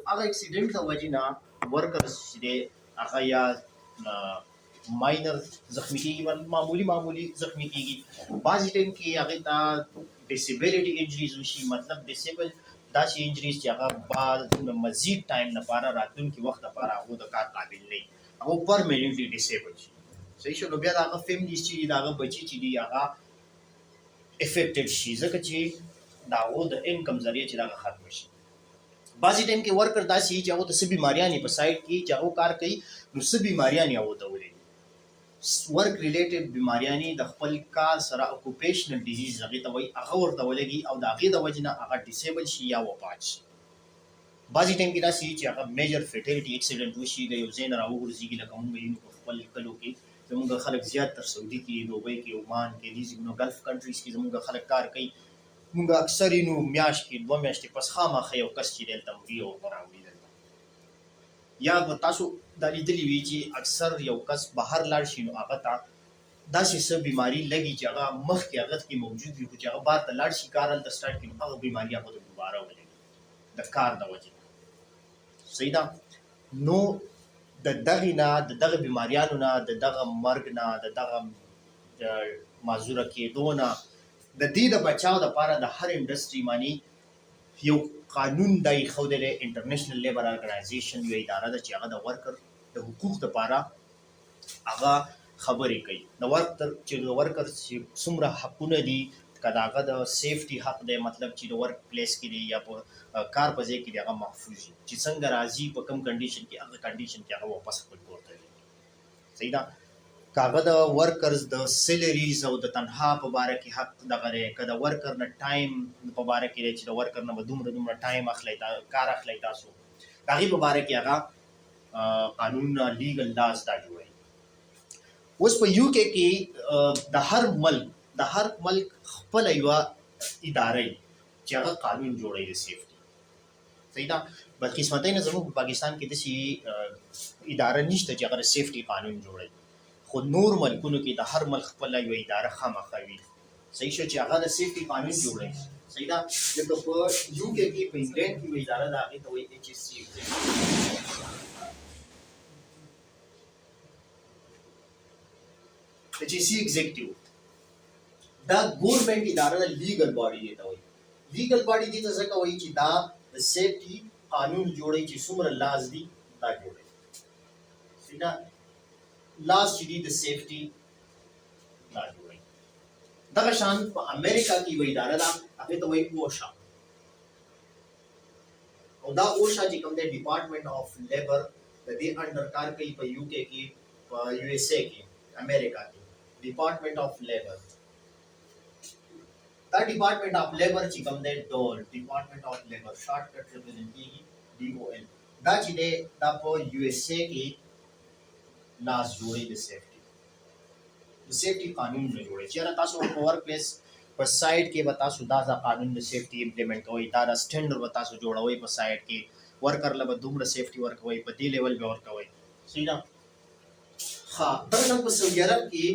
هغه اکسیډنټ د وجې نه ورکرز چې دی هغه یا ماینر زخمی کېږي معمولی زخمی کېږي بعضې ټایم کې هغې ته ډسیبلیټي انجریز وشي مطلب ډسیبل داسې انجریز چې هغه بعد مزید ټایم لپاره راتلونکي وخت لپاره هغه د کار قابل نه وي هغه پرمننټلی ډسیبل شي صحیح شو نو بیا د هغه فیملیز چې دي د هغه بچي چې دي هغه افیکټډ شي ځکه چې د هغو د انکم ذریعه چې د هغه ختمه شي بعضې ټایم کې ورکر داسې وي چې هغو ته څه بیماریانې په سایډ کې چې هغو کار کوي نو څه بیماریانې هغو ته ولري ورک ریلیټډ بیماریانې د خپل کار سره اکوپیشنل ډیزیز هغې ته وایي هغه ورته ولګي او د هغې د وجې نه هغه ډسیبل شي یا وفات شي بعضې ټایم کې داسې وي چې هغه میجر فیټیلیټي اکسیډنټ وشي د یو ځای نه راوغورځېږي لکه موږ وینو په خپل کلو کې زموږ خلک زیات تر سعودي کې دوبۍ کې عمان کې دې ځایونو ګلف کنټریز کې زموږ خلک کار کوي موږ اکثر یې نو میاشت کې 2 میاشتې پس خامخا یو کس چې دلته مري او راوړي دلته یا به تاسو دا لیدلي وي چې اکثر یو کس بهر لاړ شي نو هغه ته داسې څه بیماري لګي چې هغه مخکې هغه کې موجود وي خو چې هغه بهر ته لاړ شي کار هلته سټارټ کړي نو هغه بیماري هغه ته دوباره ولګي د کار د وجې صحیح ده نو د دغې نه د دغه بیماریانو نه د دغه مرګ نه د دغه معذوره کېدو نه د دې د بچاو دپاره د هر انډسټري باندې یو قانون دا ایښودلی انټرنیشنل لیبر ارګنایزیشن یوه اداره ده چې هغه د ورکر د حقوق دپاره هغه خبرې کوي د ورکر چې څومره حقونه دي که د هغه د سیفټي حق دی مطلب چې د ورک پلیس کې دی یا په کار په ځای کې دی هغه محفوظ وي چې څنګه راځي په کوم کنډیشن کې هغه کنډیشن کې هغه واپس خپل کور ته ځي صحیح ده که هغه د ورکرز د سیلریز او د تنخوا په باره کې حق دغه دی که د ورکر نه ټایم په باره کې دی چې د ورکر نه به دومره ټایم اخلی کار اخلی تاسو د هغې په باره کې هغه قانونونه لیګل لاز دا جوړوي اوس په یو کې د هر ملک خپله یوه اداره وي چې هغه قانون جوړوي د سیفټي صحیح ده بدقسمتۍ نه زموږ په پاکستان کې داسې اداره نشته چې هغه د سیفټي قانون جوړوي خو نور ملکونو کې د هر ملک خپله یوه اداره خامخا وي صحیح شو چې هغه د سیفټي قانون جوړوي صحیح ده لکه په یو کې په انګلینډ کې یوه اداره ده هغې ته وایي HSC ایگزیکټیو دا ګورنمنټ اداره ده لیګل باډي دې ته وایي لیګل باډي دې ته ځکه وایي چې دا د سیفټي قانون جوړوي چې څومره لاز دي دا جوړوي صحیح ده لاس چې دي د سیفټي دا جوړوي دغه شان په امریکا کې یوه اداره ده هغې ته وایي اوشا او دا اوشا چې کوم دی ډپارټمنټ آف لیبر د دې انډر کار کوي په یو کې په یو ایس اے کې امریکا کې ډپارټمنټ آف لیبر دا ډپارټمنټ آف لیبر چې کوم دی ډول ډپارټمنټ آف لیبر شارټ کټ ریپرزینټ کېږي DOL دا چې دی دا په یو ایس اے کې لاس جوړوي د سیفټي قانون نه جوړوي چېرې تاسو په ورک پلیس په سایډ کې به تاسو دا قانون د سیفټي امپلیمنټ کوئ دا سټینډرډ به تاسو جوړوئ په سایډ کې ورکر له به دومره سیفټي ورکوئ په دې لیول به ورکوئ صحیح ده ها دغه په سعودي عرب کې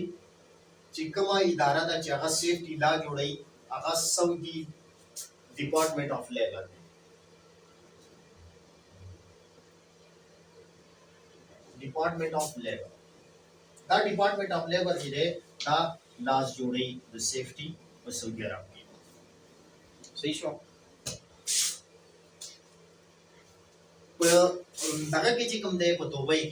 چې کومه اداره ده چې هغه سیفټي لا جوړوي هغه سعودي ډپارټمنټ آف لیبر ډپارټمنټ آف لیبر دا ډپارټمنټ آف لیبر چې دی دا لاس جوړوي د سیفټي په سعودي عرب کې صحیح شو په دغه کې چې کوم دی په دوبۍ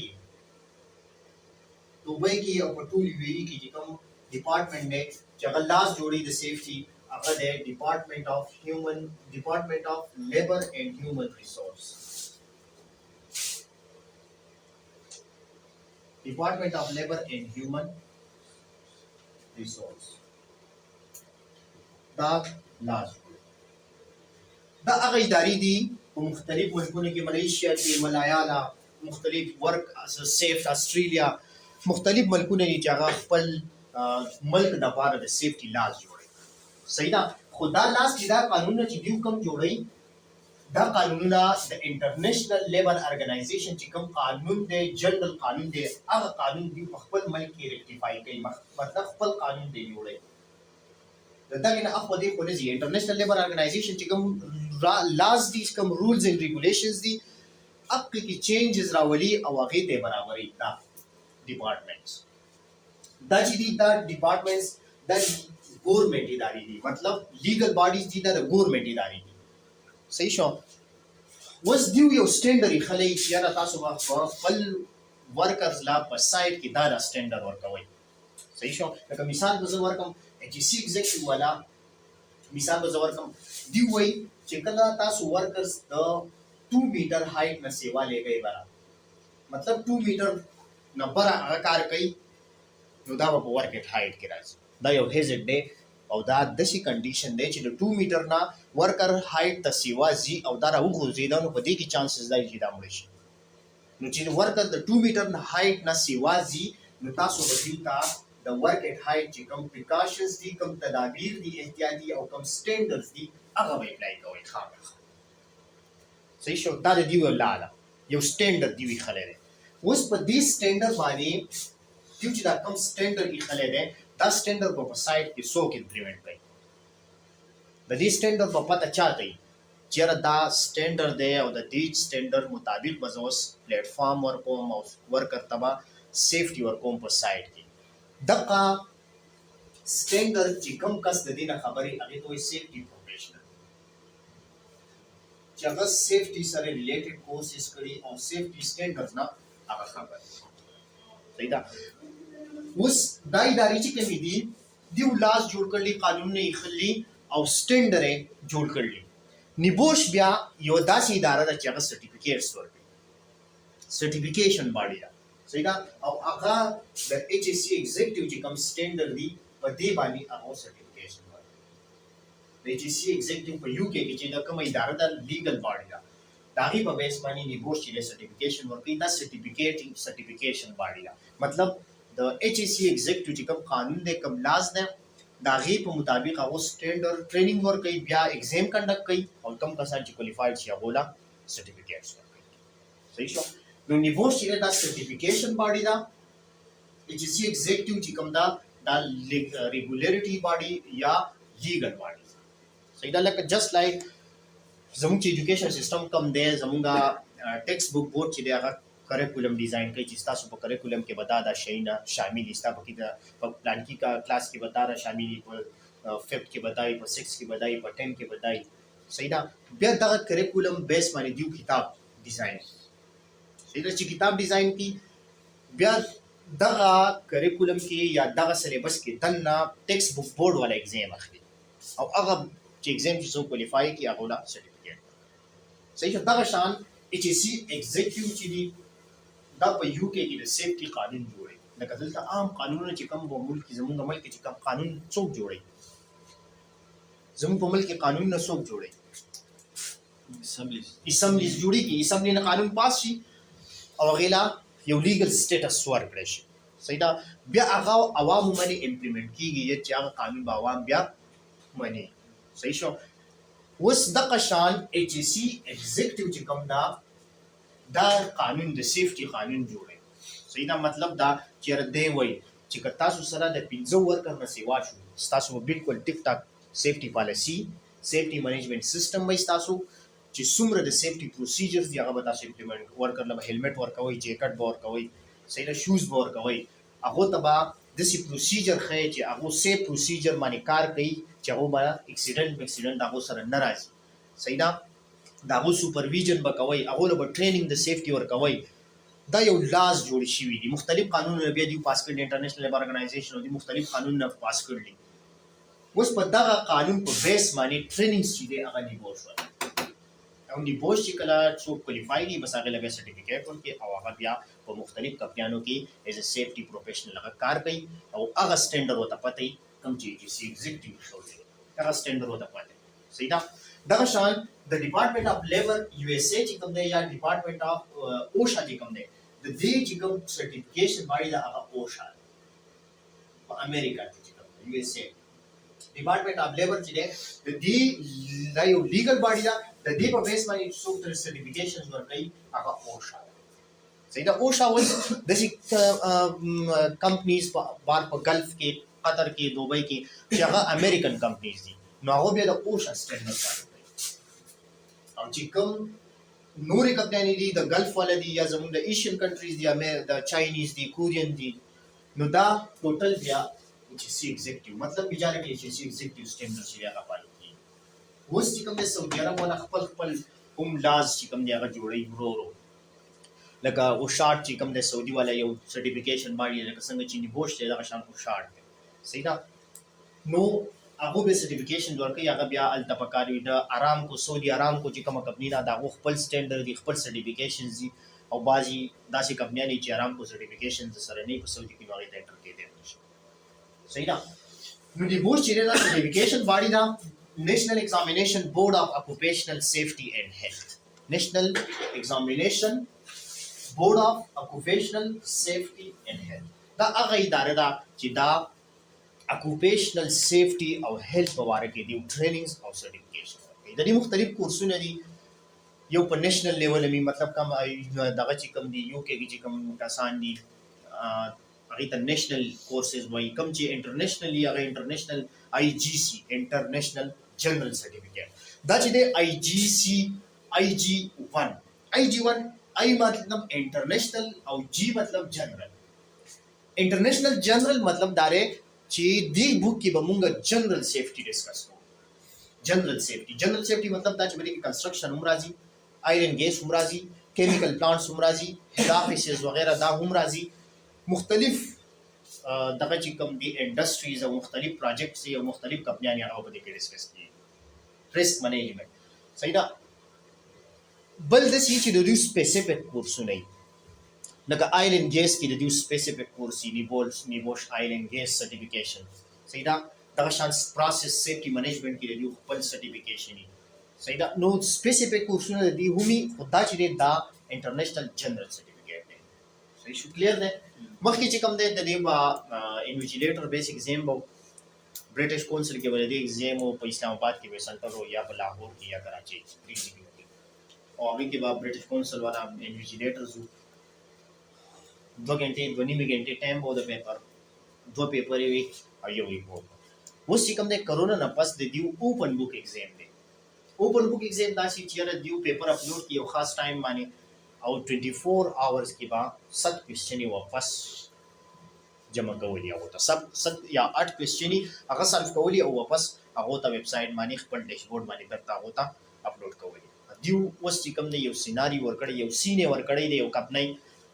کې او په ټول یو اي کې چې کوم ډپارټمنټ دی چې هغه لاس جوړوي د سیفټي هغه دی ډپارټمنټ آف لیبر اینڈ هیومن ریسورس Department of Labor and Human Resource دا لاس دا هغه ادارې دي په مختلف ملکونو کې ملیشیا کې ملایالا مختلف ورک سیفټ استرالیا مختلف ملکونه دي چې هغه خپل ملک دپاره د سیفټي لاس جوړوي صحیح ده خو دا لاس چې دا قانونونه چې دوی کوم جوړوي دا قانونونه د انټرنیشنل لیبر ارګنایزیشن چې کوم قانون دی جنرال قانون دی هغه قانون دی په خپل ملک کې ریکټیفای کوي مطلب خپل قانون دی جوړوي د دغې نه اخوا دې خو نه ځي انټرنیشنل لیبر ارګنایزیشن چې کوم لاز دي کوم رولز اینډ ریګولیشنز دي حق کې چینجز راولي او هغې ته برابري دا ډپارټمنټس دا چې دي دا ډپارټمنټس دا ګورمنټ ادارې دي مطلب لیګل باډیز دي دا د ګورمنټ ادارې دي صحیح شو اوس دیو یو سټینډر یې خلی چې یاره تاسو به خپل ورکرز لا په سایټ کې دا سټینډر ورکوئ صحیح شو لکه مثال به زه ورکړم چې سی ایگزیکټیو والا مثال به زه ورکړم دی وایي چې کله تاسو ورکرز د 2 میټر هایټ نه سیوا لګئ بره مطلب 2 میټر نه بره هغه کار کوي نو دا به په ورکټ هایټ کې راځي دا یو هیزټ دی او دا داسې کنډیشن دی چې د 2 میټر نه ورکر هایټ ته سیوا ځي او دا راوغورځي دا نو په دې کې چانسز دی چې دا مړ شي نو چې ورکر د 2 میټر نه هایټ نه سیوا ځي نو تاسو به دلته د ورکټ هایټ چې کوم پریکاشنز دي کوم تدابیر دي احتیاطي او کوم سټینډرز دي هغه به اپلای کوئ خامخا صحیح شو دا د دیو لاله یو سټینډر دی وی خلې اوس په دې سټینډر باندې دیو چې دا کوم سټینډر یې خلې ده دا سټینډر په سایت کې څوک امپلیمنٹ کوي د دې سټینډر په پته چاته وي چیرې دا سټینډر دی او د دې سټینډر مطابق به زه اوس پلیټ فارم ورکوم او ورکر ته به سیفټي ورکوم په سایت کې دغه سټینډر چې کوم کس د دې نه خبرې هغې ته وایي سیفټي پروفیشنل چې هغه سیفټي سره ریلیټډ کورسز کړي او سیفټي سټینډرز نه هغه خبر صحیح ده اوس دا ادارې چې کومې دي دیو لاس جوړ کړلي قانونونه یې خلي او سټینډر یې جوړ کړلي نیبوش بیا یو داسې اداره ده چې هغه سرټیفیکیټس ورکوي سرټیفیکیشن باډي ده صحیح ده او هغه د ایچ ایس سی ایگزیکټیو چې کوم سټینډر دي په دې باندې هغه سرټیفیکیشن ورکوي د ایچ ایس سی ایگزیکټیو په یو کې چې دا کومه اداره ده لیګل باډي ده د هغې په بیس باندې نیبوش چې سرټیفیکیشن ورکوي دا سرټیفیکیشن باډي ده مطلب د ایچ ایس سی ایگزیکټیو چې کوم قانون دی کوم لاز دی د هغې په مطابق هغه سټینډر ټریننګ ورکوي بیا ایگزام کنډکټ کوي او کوم کسان چې کوالیفاید شي هغو له سرټیفیکیټس ورکوي صحیح شو نو نیبوش چې دا سرټیفیکیشن باډي ده ایچ ایس سی ایگزیکټیو چې کوم دا ریګولیټري باډي یا لیګل باډي صحیح ده لکه جسټ لایک زموږ چې ایجوکیشن سیستم کم دی زموږ ټیکسټ بک بورډ چې دی هغه کریکولم ډیزاین کوي چې تاسو په کریکولم کې به دا شیونه شامل دي تاسو په پلان کې کلاس کې به دا شامل دي په 5 کې به دای په 6 کې به دای په 10 کې به دای صحیح ده بیا دغه کریکولم بیس باندې دیو کتاب ډیزاین صحیح ده چې کتاب ډیزاین کی بیا دغه کریکولم کې یا دغه سلیبس کې دنه ټیکسټ بک بورډ والا ایگزام اخلي او هغه چې ایگزام چې څوک کوالیفای کی هغه لا سرټیفیکیټ صحیح ده دغه شان ایچ ایس سی ایگزیکټیو چې دی دا په یو کې د سیفټي قانون جوړي لکه دلته عام قانونونه چې کوم په ملک زموږ ملک چې کوم قانون څوک جوړي زموږ په ملک قانونونه څوک جوړي اسمبلیز جوړي کی اسمبلی نه قانون پاس شي او غیلا یو لیګل سټیټس ورکړي شي صحیح دا بیا هغه عوام باندې امپلیمنٹ کیږي چې هغه قانون به عوام بیا مني صحیح شو اوس دغه شان ایچ ایس سی ایگزیکټیو چې کوم دا قانون د سیفټي قانون جوړي صحیح دا مطلب دا چې دی وای چې که تاسو سره د 15 ورکر نه سیوا شو تاسو به بالکل ټیک ټاک سیفټي پالیسی سیفټي مینجمنت سیستم وای تاسو چې څومره د سیفټي پروسیجرز دی هغه به تاسو امپلیمنٹ ورکر له هیلمټ ورکوي جیکټ به ورکوي صحیح دا شوز به ورکوي هغه ته به داسې پروسیجر ښیي چې هغه سیف پروسیجر باندې کار کوي چې هغه به اکسیډنټ هغه سره نه راځي صحیح دا داغو سپرویژن به کوي هغه له ټریننګ د سیفټي ورکوي دا یو لاس جوړ شوی دي مختلف قانونونه بیا دی پاس کړل انټرنیشنل لیبر ارګنایزیشن او دی مختلف قانونونه پاس کړل اوس په دغه قانون په بیس باندې ټریننګ چې دی هغه نیبوش وایي او نیبوش چې کله څوک کوالیفای دي بس هغه لګي سرټیفیکیټ ورکړي او هغه بیا په مختلف کمپنیانو کې ایز ا سیفټي پروفیشنل هغه کار کوي او هغه سټینډر وته پته کوم چې سی ایگزیکټیو شو دی هغه سټینډر وته پته صحیح ده دغه شان د ډپارټمنټ اف لیبر یو اس ای چې کوم دی یا ډپارټمنټ اف اوشا چې کوم دی د دې چې کوم سرټیفیکیشن باندې دا هغه اوشا په امریکا کې چې کوم یو اس ای ډپارټمنټ اف لیبر چې دی د دې دا یو لیګل باډي دا د دې په بیس باندې څوک تر سرټیفیکیشنز ورکړي هغه اوشا صحیح دا اوشا وایي د کمپنیز په ګلف کې قطر کې دوبۍ کې چې هغه امریکن کمپنیز دي نو هغه بیا د اوشا سټینډرډ او چې کوم نورې کمپنیانې دي د ګلف والا دي یا زموږ د ایشین کنټریز دي یا د چاینیز دي کورین دي نو دا ټوټل بیا چې سی ایگزیکټیو مطلب میجارټي چې سی ایگزیکټیو سټینډرډ چې هغه پالي کیږي اوس چې کوم د سعودي عرب والا خپل هم لاز چې کوم دی هغه جوړوي ورو ورو لکه او شارټ چې کوم د سعودي والا یو سرټیفیکیشن باندې لکه څنګه چې نیبوش دی دغه شان او شارټ دی صحیح ده نو هغه به سرټیفیکیشن ورکړي هغه بیا التپکاری د آرام کو سعودي آرام کو چې کوم کمپنی نه دا خپل سټینډرډ دي خپل سرټیفیکیشنز دي او بازي داسې کمپنیانې چې آرام کو سرټیفیکیشن سره نه په سعودي کې نوغه ته انټر کېدل نشي صحیح ده نو دی بورډ چې دا سرټیفیکیشن باډي دا نیشنل ایگزامینیشن بورډ اف اکوپیشنل سیفټي اینڈ هیلث نیشنل ایگزامینیشن بورډ اف اکوپیشنل سیفټي اینڈ هیلث دا هغه اداره ده چې دا اکوپیشنل سیفټي او هیلث په اړه کې دی ټریننګز او سرټیفیکیشن د دې مختلف کورسونه دي یو په نېشنل لیول می مطلب کوم دغه چې کوم دی یو کې چې کوم کسان دي هغه ته نېشنل کورسز وایي کوم چې انټرنیشنلی هغه انټرنیشنل آی جی سی انټرنیشنل جنرال سرټیفیکیټ دا چې دی آی جی سی آی جی 1 آی جی 1 آی مطلب انټرنیشنل او جی مطلب جنرال انټرنیشنل جنرال مطلب داره چې دی بوک کې به مونږ جنرال سیفټي ډیسکس کوو جنرال سیفټي مطلب دا چې باندې کنسټرکشن هم راځي آیرن ګیس هم راځي کیمیکل پلانټس هم راځي هیډ افیسز وغیرہ دا هم راځي مختلف دغه چې کوم دی انډستریز او مختلف پروجیکټس او مختلف کمپنیانې هغه په دې کې ډیسکس کیږي ریسک مینجمنٹ صحیح ده بل د سی چې د دوی سپیسیفیک کورسونه لکه آیلن ګیس کې د دوی سپیسیفیک کورس نیبوش آیلن ګیس سرټیفیکیشن صحیح ده دغه شان پروسس سیفټي مینجمنٹ کې د دوی خپل سرټیفیکیشن صحیح ده نو سپیسیفیک کورسونه د دې همي خدا چې دا انټرنیشنل جنرال سرټیفیکیټ دی صحیح شو کلیر ده مخکې چې کوم دی د دې با انویجیلیټر بیس ایگزام او برټش کونسل کې ولې دی ایگزام په اسلام آباد کې به سنټر او یا په لاهور کې یا کراچي کې او هغه کې به برټش کونسل والا انویجیلیټرز 2 घंटे 2 نیمه घंटे ټایم وو د پیپر دو پیپر وی او یو وی وو اوس چې کوم د کرونا نه پس د دیو اوپن بک ایگزام دی اوپن بک ایگزام دا چې چیرې دیو پیپر اپلوډ کیو خاص ټایم باندې او 24 آورز کې با 7 کوېسچنې واپس جمع کولی او ته سب یا 8 کوېسچنې هغه سالو کولی او واپس هغه ته ویب سټ باندې خپل ډیشبورډ باندې درته هغه ته اپلوډ کولی دیو اوس چې کوم د یو سیناری ورکړی یو سینې ورکړی دی یو کمپنی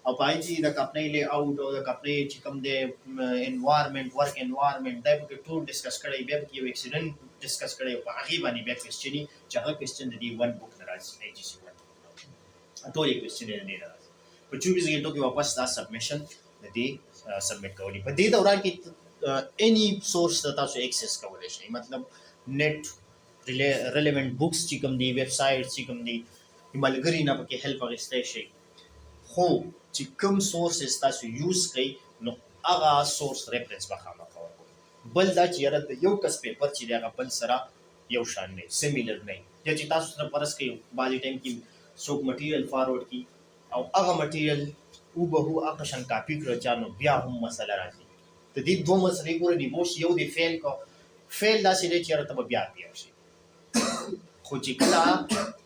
او پای چې د کمپنی له اوټ او د کمپنی چې کوم د انوایرنمنت ورک انوایرنمنت دا به ټول ډیسکس کړی بیا به یو اکسیډنټ ډیسکس کړی په هغه باندې بیا کوېسچنې چې هغه کوېسچن د دې ون بک نه راځي ای جی سی ون ټول کوېسچن نه راځي په 24 غنټو کې واپس دا سبمیشن د دې سبمیټ کولی په دې دوران کې اني سورس ته تاسو ایکسس کولای شئ مطلب نیټ ریلیونٹ بکس چې کوم دی ویب سایټ چې کوم دی ملګری نه پکې هیلپ اخیستی شئ خو چې کوم سورسز تاسو یوز کړئ نو هغه سورس ریفرنس به خامخا ورکړئ بل دا چې یاره د یو کس پیپر چې دی هغه بل سره یو شان نه سیمیلر نه یا چې تاسو سره فرض کړئ بعضې ټایم کې څوک مټیریل فارورډ کړي او هغه مټیریل هوبهو هغه شان کاپي کړه چا نو بیا هم مسله راځي د دې دوه مسلې ګوره نیبوش یو دی فیل داسې دی چې یاره ته به بیا شي خو چې کله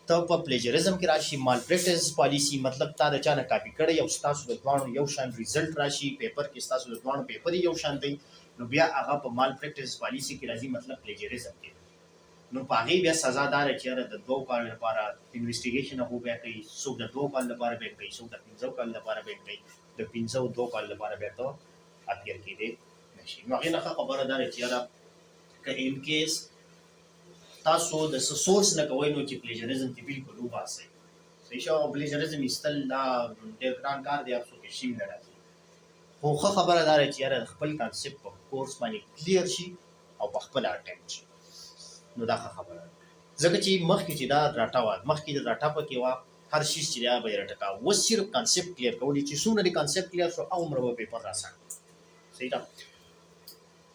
ته په پلیجرزم کې راشي مال پریکټس پالیسی مطلب تا د چا نه کاپي کړی او ستاسو د دواړو یو شان ریزلټ راشي پیپر کې ستاسو د دواړو پیپر یو شان دی نو بیا هغه په مال پریکټس پالیسی کې راځي مطلب پلیجرزم کې نو په هغې بیا سزا دار چې یاره د 2 کال لپاره انویسټیګیشن هغه بیا کوي څوک د 2 کال لپاره بیا کوي څوک د 15 کال لپاره بیا کوي د 2 کال لپاره بیا ته اپیر کېدی نشي نو هغې نه ښه خبره ده چې یاره که ان کیس تاسو د سورس نه کوئ نو چې پلیجرزم ته بالکل وباسئ صحیح شو او پلیجرزم ایستل دا ډېر ګران کار دی افسو کې شي نه راځي خو ښه خبره دا چې یاره خپل کانسپټ په کورس باندې کلیر شي او په خپل اټیمپټ شي نو دا ښه خبره ده ځکه چې مخکې چې دا راټه وه مخکې د راټه پکې وه هر شي چې دا به یې راټه کوه اوس صرف کانسپټ کلیر کولی چې څومره د کانسپټ کلیر شو هغومره به پیپر راسان صحیح ده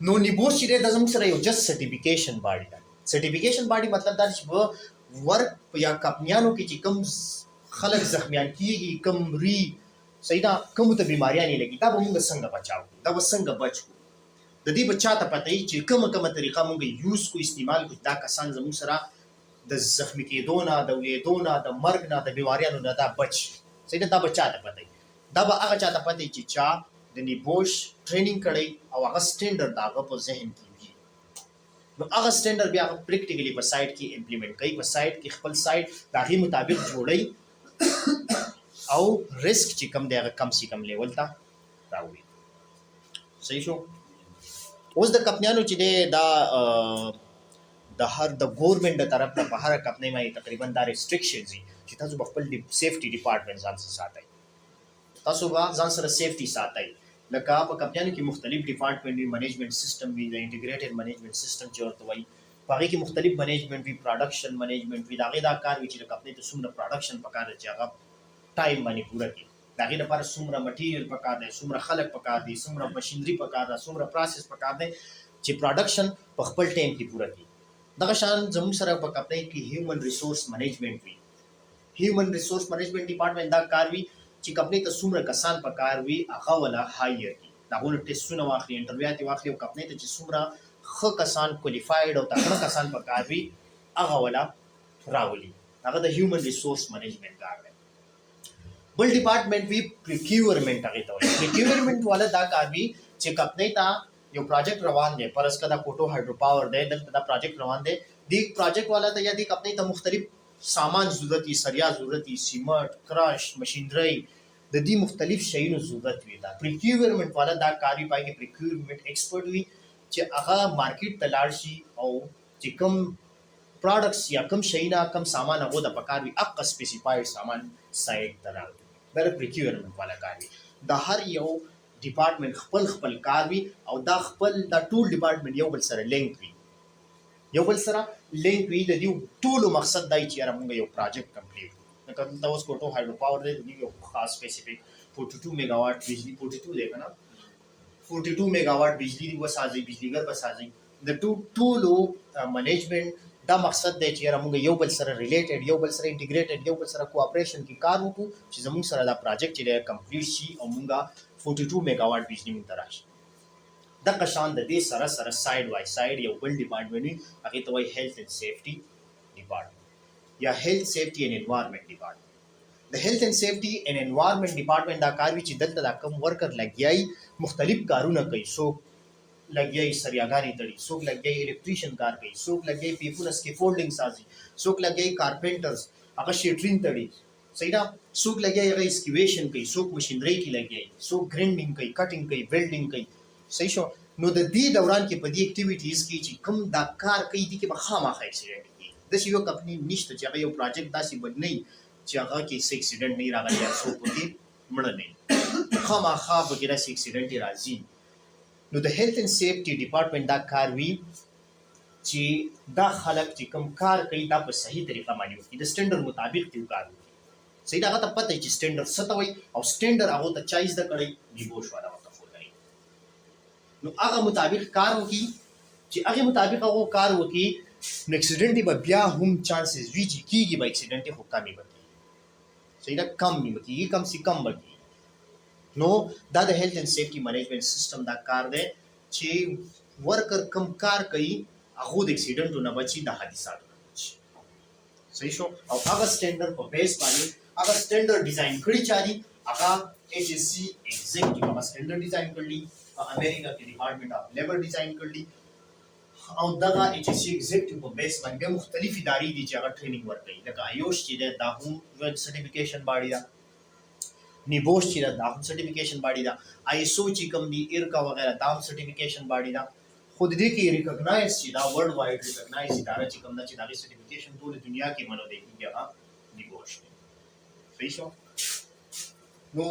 نو نیبوش چې دی دا زموږ سره یو جست سرټیفیکیشن باډي ده سرټیفیکیشن باډي مطلب دا چې په ورک یا کمپنیانو کې چې کوم خلک زخمیان کیږي کوم صحیح ده کومو ته بیماریانې لګي دا به موږ څنګه بچاو دا به څنګه بچ کړو د دې به چاته پته وي چې کومه طریقه موږ یوز کو استعمال کو دا کسان زموږ سره د زخمی کېدو نه، د ولیدو نه، د مرګ نه، د بیماریانو نه دا بچ. صحیح ده. دا به چا ته پته وي؟ دا به هغه چا ته پته وي چې چا د نیبوش ټریننګ کړی او هغه سټینډرډ د هغه په ذهن کې وي. نو هغه سټینډرډ بیا هغه پریکټیکلی په سایټ کې امپلیمنټ کوي، په سایټ کې خپل سایټ د هغې مطابق جوړوي او ریسک چې کم دی هغه کم سي کم لیول ته راوړي. صحیح شو. اوس د کمپنیانو چې دی دا د هر د ګورنمنت د طرف نه په هر کمپنۍ باندې تقریبا دا ریسټریکشنز دي چې تاسو به خپل سیفټي ډپارټمنټ ځان سره ساتئ، تاسو به ځان سره سیفټي ساتئ. لکه په کمپنیانو کې مختلف ډپارټمنټ وي، منیجمنٹ سیستم وي، د انټیګریټډ منیجمنٹ سیستم چې ورته وایي، په هغې کې مختلف منیجمنٹ وي، پروډکشن منیجمنٹ وي. د هغې دا کار وي چې د کمپنۍ ته څومره پروډکشن پکار دی چې هغه ټایم باندې پوره کړي، د هغې لپاره څومره مټیریل پکار دی، څومره خلک پکار دي، څومره مشینري پکار ده، څومره پروسس پکار دی چې پروډکشن په خپل ټایم کې پوره کړي. دغه شان زموږ سره په کمپنۍ کې هیومن ریسورس منیجمنٹ وي. هیومن ریسورس منیجمنٹ ډپارټمنټ دا کار وي چې کمپنۍ ته څومره کسان پکار وي هغه ولا هایر کړي، د هغو نه ټیسټونه واخلي، انټرویوات یې واخلي او کمپنۍ ته چې څومره ښه کسان کوالیفاید او تکړه کسان پکار وي هغه ولا راولي. هغه د هیومن ریسورس منیجمنٹ کار دی. بل ډپارټمنټ وي پریکیورمنټ، هغې ته وایي. پریکیورمنټ والا دا کار وي چې کمپنۍ ته یو پروجیکټ روان دی، فرض کړه دا کوټو هایډرو پاور دی، دلته دا پروجیکټ روان دی، دې پروجیکټ والا ته یا دې کمپنۍ ته مختلف سامان ضرورت وي، سریا ضرورت وي، سیمنټ، کرش، مشینرۍ، د دې مختلف شیونو ضرورت وي. دا پریکیورمنټ والا دا کار وي، پای کې پریکیورمنټ ایکسپرټ وي چې هغه مارکیټ ته لاړ شي او چې کوم پروډکټس یا کوم شیونه کوم سامان هغو ته پکار وي هغه سپیسیفاید سامان سایټ ته راوړي. دا د پریکیورمنټ والا کار وي. د هر یو ډپارټمنټ خپل خپل کار وي او دا خپل دا ټول ډپارټمنټ یو بل سره لینک وي، د دې ټولو مقصد دی چې یاره موږ یو پروجیکټ کمپلیټ کړو. لکه دلته اوس کوټو هایډرو پاور دی، د دې یو خاص سپیسیفیک 42 میگا واټ بجلی، 42 دی که نه، 42 میگا واټ بجلی وسازئ، بجلیګر وسازئ. د ټولو منیجمنټ دا مقصد دی چې یاره موږ یو بل سره ریلیټډ، یو بل سره انټیګریټډ، یو بل سره کوآپریشن کې کار وکړو چې زموږ سره دا پروجیکټ چې دی کمپلیټ شي او موږ 42 میگا واټ بجلی موږ ته راشي. دغه شان د دې سره سره سایډ وای سایډ یو بل ډپارټمنټ وي، هغې ته وایي هیلث اینډ سیفټي ډپارټمنټ یا هیلث سیفټي اینډ انوایرمنټ ډپارټمنټ. د هیلث اینډ سیفټي اینډ انوایرمنټ ډپارټمنټ دا کار وي چې دلته دا کم ورکر لګیایي مختلف کارونه کوي. څوک لګیایي سریاګانې تړي، څوک لګیایي الکتریشن کار کوي، څوک لګیایي پیپونه سکیفولډینګ سازي، څوک لګیایي کارپینټرز هغه شیټرین تړي. صحیح ده. څوک لګیایي هغه اسکیویشن کوي، څوک مشینرۍ کې لګیایي، څوک ګرینډینګ کوي، کټینګ کوي، ویلډینګ کوي. صحیح شو. نو د دې دوران کې په دې اکټیویټیز کې چې کوم دا کار کوي دي کې به خامخا اکسیډنټ کېږي. داسې یو کمپنۍ نشته چې هغه یو پروجیکټ داسې بد نه وي چې هغه کې څه اکسیډنټ نه وي راغلی یا څوک پکې مړه نه وي، خامخا پکې داسې اکسیډنټ یې راځي. نو د هیلث اینډ سیفټي ډپارټمنټ دا کار وي چې دا خلک چې کوم کار کوي دا په صحیح طریقه باندې وکړي، د سټینډرډ مطابق دې کار وکړي. صحیح ده. هغه ته پته وي چې سټینډرډ څه ته وایي او سټینډرډ هغو ته چا زده کړی، نیبوش والا ورته ښودلی. نو هغه مطابق کار وکړي چې هغې مطابق هغو کار وکړي نو اکسیډنټ به بیا هم چانسز وي چې کېږي به اکسیډنټ خو کمې به کېږي. صحیح ده. کم به کېږي، کم سي کم به کېږي. نو دا د هیلث اینډ سیفټي منیجمنٹ سیستم دا کار دی چې ورکر کم کار کوي هغو د اکسیډنټو نه بچي، د حادثاتو نه بچي. صحیح شو. او هغه سټینډرډ په بیس باندې هغه سټینډرډ ډیزاین کړي چا دي، هغه HSC ایگزیکټیو هغه سټینډرډ ډیزاین کړي، امریکا کې ډپارټمنټ آف لیبر ډیزاین کړي. او دغه HSC ایگزیکټیو په بیس باندې مختلف ادارې دي چې هغه ټریننګ ورکوي. لکه ایوش چې دی دا هم سرټیفیکیشن باډي ده، نیبوش چې دا هم سرټیفیکیشن باډي ده، ISO چې کوم دي ایرکا وغیرہ دا هم سرټیفیکیشن باډي ده. خو د دې کې ریکګنایز چې دا ورلډ وایډ ریکګنایز اداره چې کوم ده چې د هغې سرټیفیکیشن ټولې دنیا کې منو دی کېږي هغه نیبوش دی. صحیح شو. نو